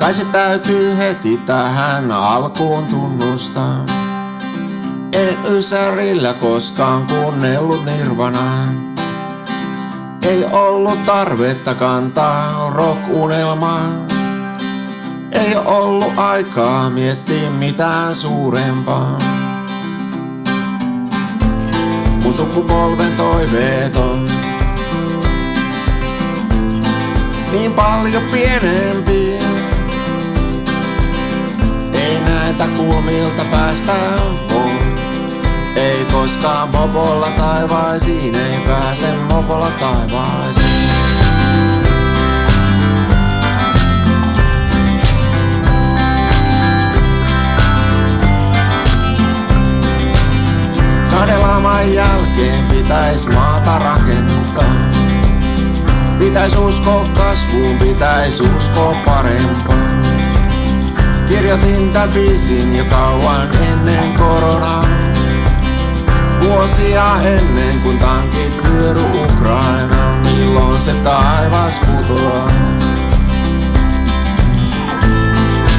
Kai se täytyy heti tähän alkuun tunnustaa. En ysärillä koskaan kuunnellut Nirvanaa. Ei ollut tarvetta kantaa rock-unelmaa. Ei ollut aikaa miettiä mitään suurempaa. Mun sukupolven toiveet on niin paljon pienempi. Ei näitä kulmilta päästä voi. Ei koskaan mopolla taivaisiin, ei pääse mopolla taivaisiin. Kahden laman jälkeen pitäis maata rakentaa. Pitäis uskoa kasvuun, pitäis uskoa parempaan. Kirjoitin tän biisin jo kauan ennen koronaa. Vuosia ennen kun tankit vyöry Ukrainaan, milloin se taivas putoaa.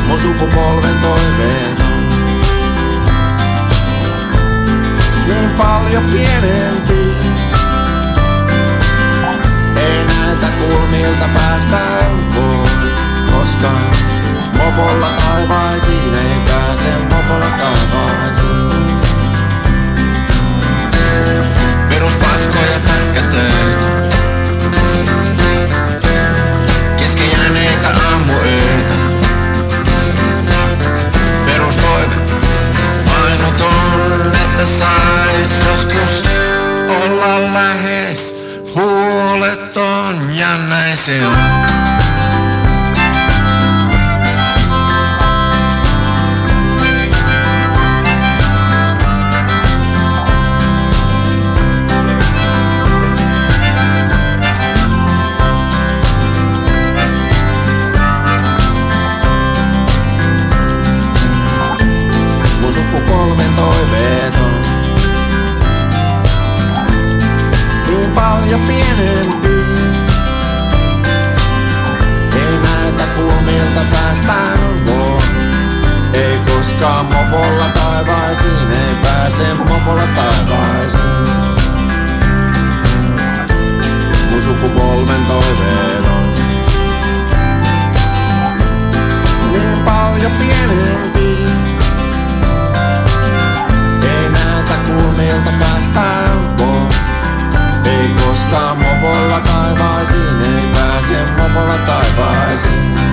Mun sukupolven toiveet on niin paljon pienempi. Ei näitä kulmilta päästä voi koskaan. Mopolla taivaisiin ei pääse mopolla taivaisiin. Peruspaskoja pätkätöitä, kesken jääneitä aamuöitä. Perustoive ainut on, että sais joskus olla lähes huoleton ja näin se on. Sukupolven toiveet on niin paljon pienempi. Ei näitä kulmilta päästään voi. Ei koskaan mopolla taivaisiin, ei pääse mopolla taivaisiin. Mun sukupolven toiveet on niin paljon pienempi. Kulmilta päästään voi. Ei koskaan mopolla taivaisiin, ei pääse mopolla taivaisiin.